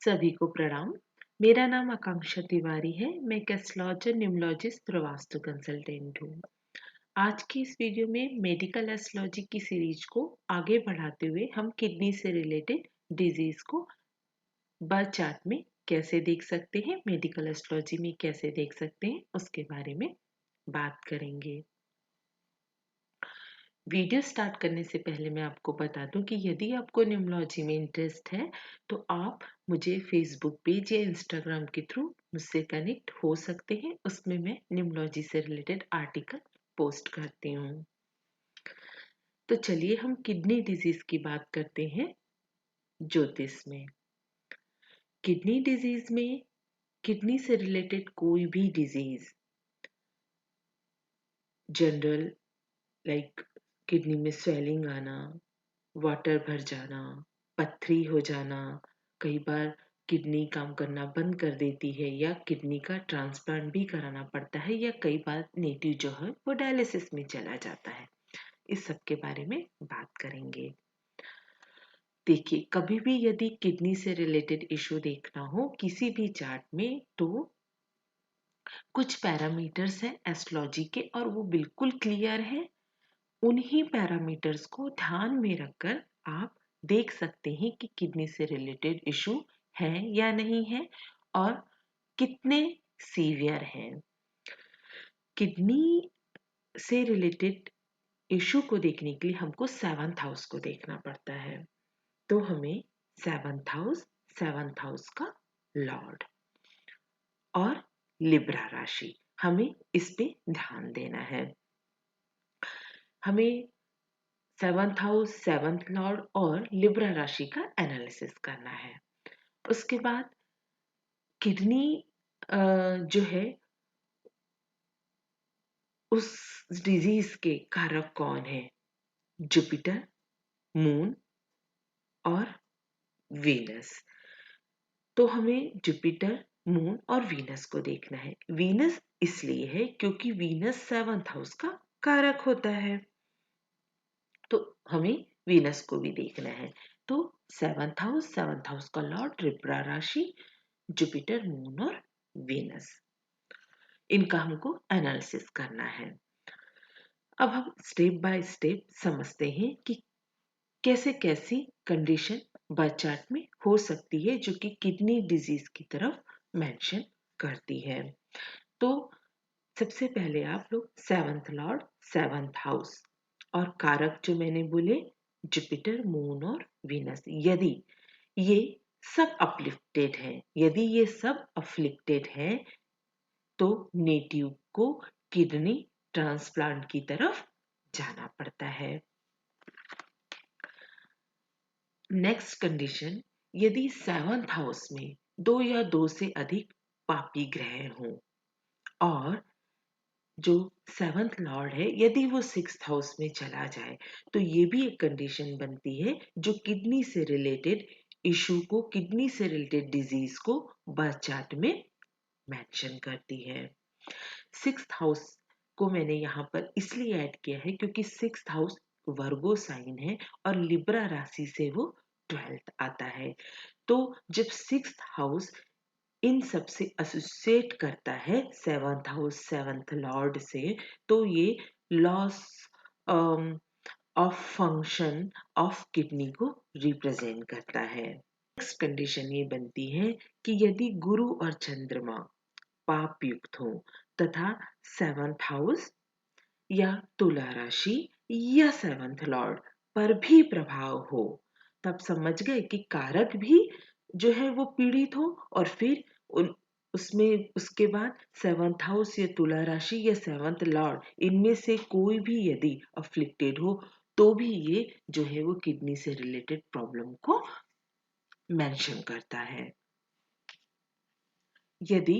सभी को प्रणाम। मेरा नाम आकांक्षा तिवारी है। मैं एक एस्ट्रोलॉजर, न्यूमरोलॉजिस्ट और वास्तु कंसल्टेंट हूँ। आज की इस वीडियो में मेडिकल एस्ट्रोलॉजी की सीरीज को आगे बढ़ाते हुए हम किडनी से रिलेटेड डिजीज को बर्थ चार्ट में कैसे देख सकते हैं, मेडिकल एस्ट्रोलॉजी में कैसे देख सकते हैं, उसके बारे में बात करेंगे। वीडियो स्टार्ट करने से पहले मैं आपको बता दूं कि यदि आपको न्यूमरोलॉजी में इंटरेस्ट है तो आप मुझे फेसबुक पेज या इंस्टाग्राम के थ्रू मुझसे कनेक्ट हो सकते हैं। उसमें मैं न्यूमरोलॉजी से रिलेटेड आर्टिकल पोस्ट करती हूँ। तो चलिए हम किडनी डिजीज की बात करते हैं। ज्योतिष में किडनी डिजीज में किडनी से रिलेटेड कोई भी डिजीज, जनरल लाइक किडनी में स्वेलिंग आना, वाटर भर जाना, पथरी हो जाना, कई बार किडनी काम करना बंद कर देती है या किडनी का ट्रांसप्लांट भी कराना पड़ता है या कई बार नेटिव जो है वो डायलिसिस में चला जाता है। इस सब के बारे में बात करेंगे। देखिए, कभी भी यदि किडनी से रिलेटेड इशू देखना हो किसी भी चार्ट में तो कुछ पैरामीटर्स हैं एस्ट्रोलॉजी के और वो बिल्कुल क्लियर है। उन्हीं पैरामीटर्स को ध्यान में रखकर आप देख सकते हैं कि किडनी से रिलेटेड इशू है या नहीं है और कितने सीवियर हैं। किडनी से रिलेटेड इशू को देखने के लिए हमको 7th हाउस को देखना पड़ता है। तो हमें 7th हाउस का लॉर्ड और लिब्रा राशि, हमें इस पे ध्यान देना है। हमें 7th हाउस, 7th लॉर्ड और लिब्रा राशि का एनालिसिस करना है। उसके बाद किडनी जो है उस डिजीज के कारक कौन है? जुपिटर, मून और वीनस। तो हमें जुपिटर, मून और वीनस को देखना है। वीनस इसलिए है क्योंकि वीनस 7th हाउस का कारक होता है, तो हमें वीनस को भी देखना है। तो 7th हाउस का लॉर्ड लिब्रा राशि, जुपिटर, मून और वीनस, इनका हमको एनालिसिस करना है। अब हम स्टेप बाय स्टेप समझते हैं कि कैसे कैसी कंडीशन बर्थ चार्ट में हो सकती है जो कि किडनी डिजीज की तरफ मेंशन करती है। तो सबसे पहले आप लोग 7th लॉर्ड, 7th हाउस और कारक जो मैंने बोले जुपिटर, मून और वीनस, यदि ये सब अफ्लिक्टेड हैं, यदि ये सब अफ्लिक्टेड हैं तो नेटिव को किडनी ट्रांसप्लांट की तरफ जाना पड़ता है। नेक्स्ट कंडीशन, यदि 7th हाउस में 2 या 2 से अधिक पापी ग्रह हों और जो 7th लॉर्ड है यदि वो 6th हाउस में चला जाए तो ये भी एक कंडीशन बनती है जो किडनी से रिलेटेड इशू को, किडनी से रिलेटेड डिजीज को बर्थ चार्ट में मेंशन करती है। 6th हाउस को मैंने यहाँ पर इसलिए ऐड किया है क्योंकि 6th हाउस वर्गो साइन है और लिब्रा राशि से वो 12th आता है। तो जब 6th हाउस इन सब से एसोसिएट करता है 7th हाउस, 7th लॉर्ड से, तो ये loss of function of kidney को रिप्रेजेंट करता है। नेक्स्ट कंडीशन ये बनती है कि यदि गुरु और चंद्रमा पाप युक्त हो तथा 7th हाउस या तुला राशि या 7th लॉर्ड पर भी प्रभाव हो, तब समझ गए कि कारक भी जो है वो पीड़ित हो और फिर उसमें उसके बाद 7th हाउस या तुला राशि या 7th लॉर्ड इनमें से कोई भी यदि अफ्लिक्टेड हो तो भी ये जो है वो किडनी से रिलेटेड प्रॉब्लम को मेंशन करता है। यदि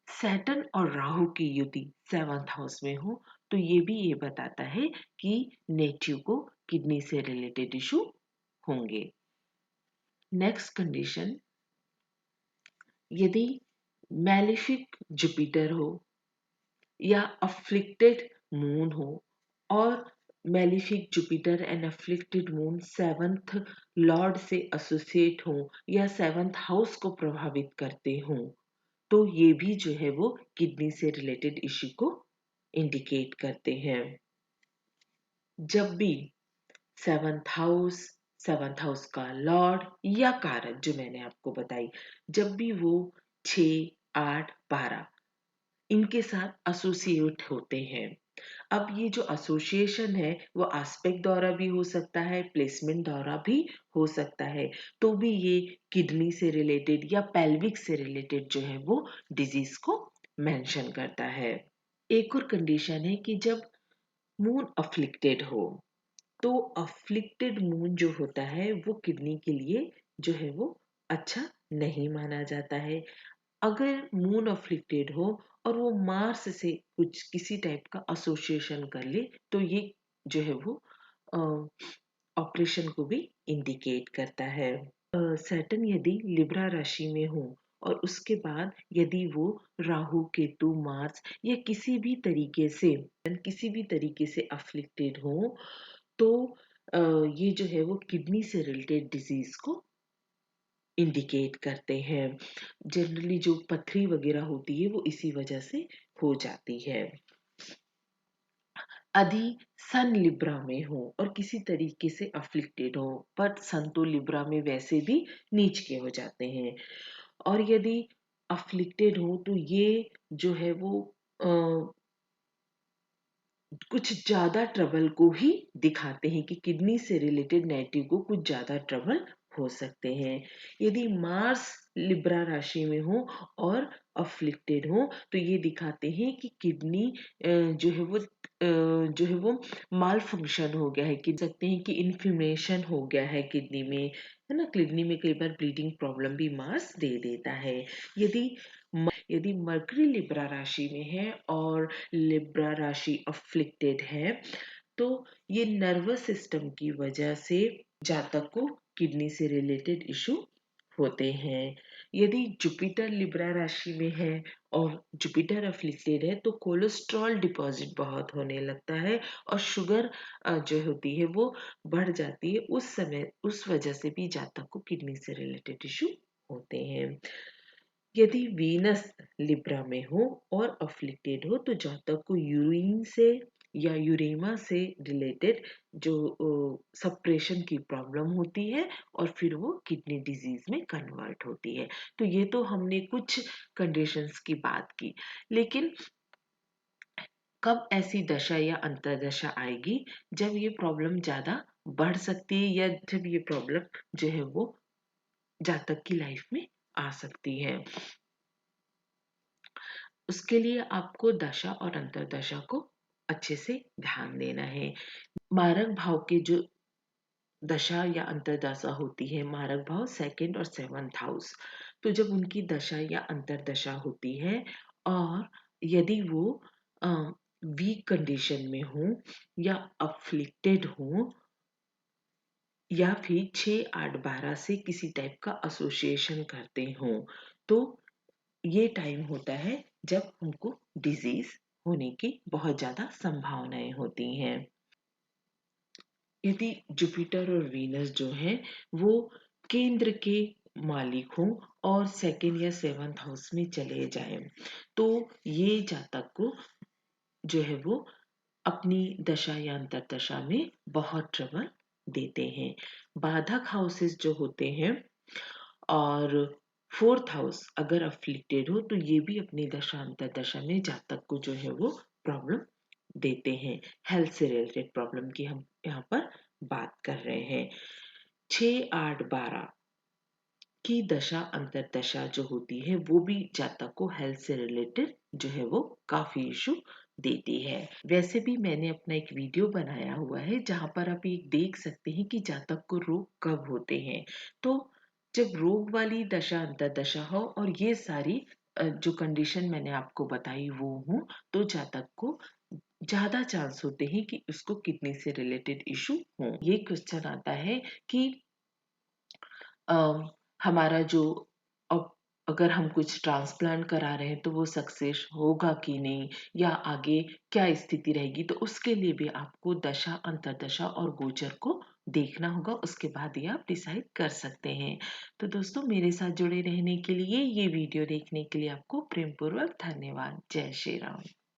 सैटर्न और राहु की युति 7th हाउस में हो तो ये भी ये बताता है कि नेटिव को किडनी से रिलेटेड इशू होंगे। नेक्स्ट कंडीशन, यदि मैलिफिक जुपिटर हो या अफ्लिक्टेड मून हो और malefic Jupiter and afflicted moon seventh Lord से एसोसिएट हो या सेवंथ हाउस को प्रभावित करते हो, तो ये भी जो है वो किडनी से रिलेटेड इश्यू को इंडिकेट करते हैं। जब भी सेवंथ हाउस का लॉर्ड या कारक जो मैंने आपको बताई, जब भी वो 6, 8, 12 इनके साथ एसोसिएट होते हैं। अब ये जो एसोसिएशन है वो एस्पेक्ट द्वारा भी हो सकता है, प्लेसमेंट द्वारा भी हो सकता है, तो भी ये किडनी से रिलेटेड या पेल्विक से रिलेटेड जो है वो डिजीज को मेंशन करता है। एक और कंडीशन है कि जब मून अफ्लिक्टेड हो, तो अफ्लिक्टेड मून जो होता है वो किडनी के लिए जो है वो अच्छा नहीं माना जाता है। अगर मून अफ्लिक्टेड हो और वो मार्स से कुछ किसी टाइप का एसोसिएशन कर ले, तो ये जो है वो ऑपरेशन को भी इंडिकेट करता है। सैटर्न यदि लिब्रा राशि में हो और उसके बाद यदि वो राहु केतु मार्स या किसी भी तरीके से अफ्लिक्टेड हो, तो ये जो है वो किडनी से रिलेटेड डिजीज को इंडिकेट करते हैं। जनरली जो पथरी वगैरह होती है वो इसी वजह से हो जाती है। यदि सन लिब्रा में हो और किसी तरीके से अफ्लिक्टेड हो, पर सन तो लिब्रा में वैसे भी नीच के हो जाते हैं, और यदि अफ्लिक्टेड हो तो ये जो है वो कुछ ज़्यादा ट्रबल को ही दिखाते हैं कि किडनी से रिलेटेड नेगेटिव को कुछ ज़्यादा ट्रबल हो सकते हैं। यदि मार्स लिब्रा राशि में हो और अफ्लिक्टेड हो, तो ये दिखाते हैं कि किडनी जो है वो माल फंक्शन हो गया है, कह सकते हैं कि इन्फ्लेमेशन हो गया है किडनी में, है ना। किडनी में कई बार ब्लीडिंग प्रॉब्लम भी मार्स दे देता है। यदि यदि मरकरी लिब्रा राशि में है और लिब्रा राशि अफ्लिक्टेड है, तो ये नर्वस सिस्टम की वजह से जातक को किडनी से रिलेटेड इशू होते हैं। यदि जुपिटर लिब्रा राशि में है और जुपिटर अफ्लिक्टेड है, तो कोलेस्ट्रॉल डिपॉजिट बहुत होने लगता है और शुगर जो होती है वो बढ़ जाती है। उस वजह से भी जातक को किडनी से रिलेटेड इशू होते हैं। यदि वीनस लिब्रा में हो और अफ्लिक्टेड हो, तो जातक को यूरिन से या यूरेमा से रिलेटेड जो सप्रेशन की प्रॉब्लम होती है और फिर वो किडनी डिजीज में कन्वर्ट होती है। तो ये तो हमने कुछ कंडीशंस की बात की, लेकिन कब ऐसी दशा या अंतर्दशा आएगी जब ये प्रॉब्लम ज्यादा बढ़ सकती है या जब ये प्रॉब्लम जो है वो जातक की लाइफ में आ सकती है। उसके लिए आपको दशा और अंतर्दशा को अच्छे से ध्यान देना है। मारक भाव के जो दशा या अंतर्दशा होती है, मारक भाव सेकंड और सेवंथ हाउस, तो जब उनकी दशा या अंतर्दशा होती है और यदि वो वीक कंडीशन में हो या अफ्लिक्टेड हो या फिर 6, 8, 12 से किसी टाइप का एसोसिएशन करते हो, तो ये टाइम होता है जब हमको डिजीज होने की बहुत ज्यादा संभावनाएं होती हैं। यदि जुपिटर और वीनस जो है वो केंद्र के मालिक हों और सेकंड या सेवंथ हाउस में चले जाएं, तो ये जातक को जो है वो अपनी दशा या अंतर्दशा में बहुत ट्रबल देते हैं। बाधक हाउसेस जो होते हैं और फोर्थ हाउस अगर अफ्लिक्टेड हो, तो ये भी अपनी दशा अंतर्दशा में जातक को जो है वो प्रॉब्लम देते हैं। हेल्थ से रिलेटेड प्रॉब्लम की हम यहाँ पर बात कर रहे हैं। 6, 8, 12 की दशा अंतर्दशा जो होती है वो भी जातक को हेल्थ से रिलेटेड जो है वो काफी इशू देती है। वैसे भी मैंने अपना एक वीडियो बनाया हुआ है जहां पर आप ये देख सकते हैं कि जातक को रोग कब होते हैं। तो जब रोग वाली दशा अंतर्दशा हो और ये सारी जो कंडीशन मैंने आपको बताई वो हो, तो जातक को ज्यादा चांस होते हैं कि उसको किडनी से रिलेटेड इशू हो। ये क्वेश्चन आता है कि अ, हमारा जो अगर हम कुछ ट्रांसप्लांट करा रहे हैं तो वो सक्सेस होगा कि नहीं, या आगे क्या स्थिति रहेगी, तो उसके लिए भी आपको दशा, अंतर्दशा और गोचर को देखना होगा। उसके बाद ही आप डिसाइड कर सकते हैं। तो दोस्तों, मेरे साथ जुड़े रहने के लिए, ये वीडियो देखने के लिए आपको प्रेम पूर्वक धन्यवाद। जय श्री राम।